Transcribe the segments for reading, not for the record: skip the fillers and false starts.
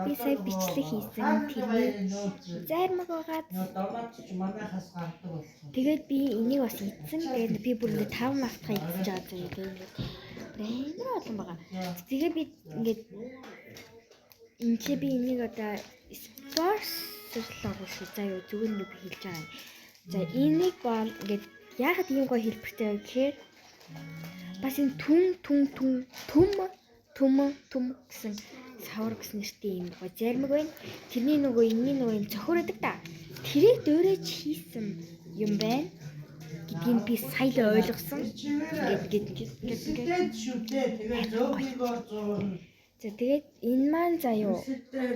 би сая бичлэг хийсэн. Тэрний зармаг байгаа. Тэгээд би энийг бас идсэн. Тэгээд би бүр ингээд 5 мартахаа идчихэж байгаа зэрэг ингээд амар олон байгаа. Тэгээд би ингээд энэ би энийг одоо спорт оруулах за юу зүгээр нэг хэлж байгаа юм. За энийг бол ингээд яагаад ийм гоё хэлбэртэй вэ гэхээр бас энэ түм гэсэн савар гэсэн нэртэй юм гоё зармаг байна. Тэрний нөгөө энэний цохиурдаг да. Тэрийг дөөрэж хийсэн юм байна гэдгийг би сая л ойлгосон. Ингээд за тэгээд энэ маань заяо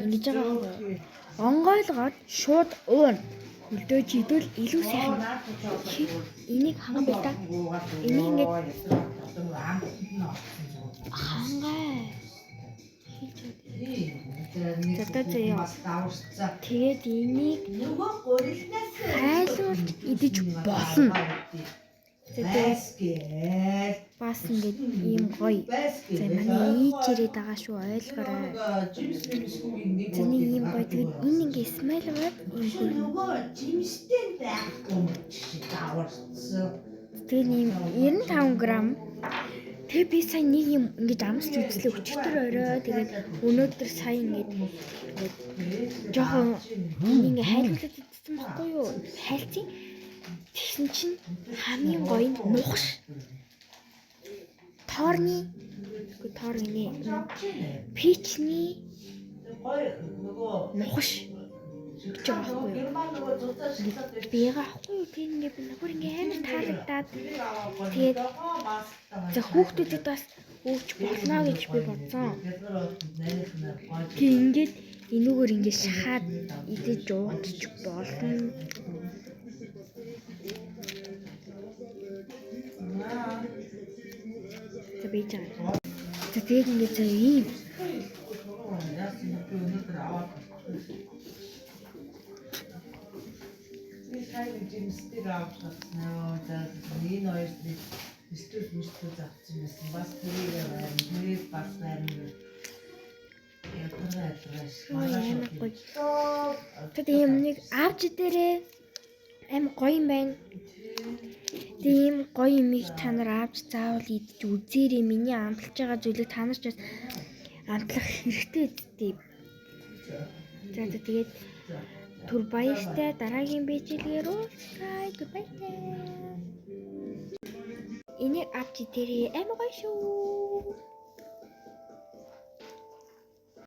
ингэж байгаа юм. Онгойлгоод шууд уун. Хөлдөөж идвэл илүү сайхан. Энийг ханган бил та. Энийг ингээд хангай. Тэгээд энийг хайлуулж идэж болно. Тэгээд бас ингээд ийм гоё. За манай ийж ирээд байгаа шүү ойлгоорой. Зэний ийм гоё. Тэгээд энэ ингээд смайл аваад ийм жимстэй байхгүй юм чи даварцсан. Тэгээд ийм 95 г. Тэгээ би сая нэг юм ингэж амсч үзлээ өчтөр орой. Тэгээд өнөөдөр сая ингэж жоохон ингэ хайлуулаад идсэн байхгүй юу? Хайлцیں۔ Тэгсэн чинь хамгийн гоё нь нухаш. Тоорны пичний нухаш гэж байгаа байхгүй юу? Биега ахгүй юу? Тийм ингэ бүр ингэ амар таалагдаад тэгээд за хүүхдүүдэд бас өгч болно гэж би бодсон. Тэгээд ингээд энүүгээр ингэ шахаад идэж уудчих болно. За бийж байгаа. За тэгээд ингээд за ийм Хайр жимстэй авчихсан. За энэ хоёрыг эсвэл авчихсан байсан. Бас тэрийг байна. Тэрийг бас байна. Тэгээд ийм нэг авч дээрээ аим гоё юм байна. Тийм гоё юмыг та нар авч заавал идэж үзээрэй. Миний амталж байгаа зүйлийг та нар ч бас амтлах хэрэгтэй үстэй. За тэгээд түр баяртай дараагийн бичлэгээр уулзъя. Goodbye. Энийг авч дээрээ аим гоё шүү.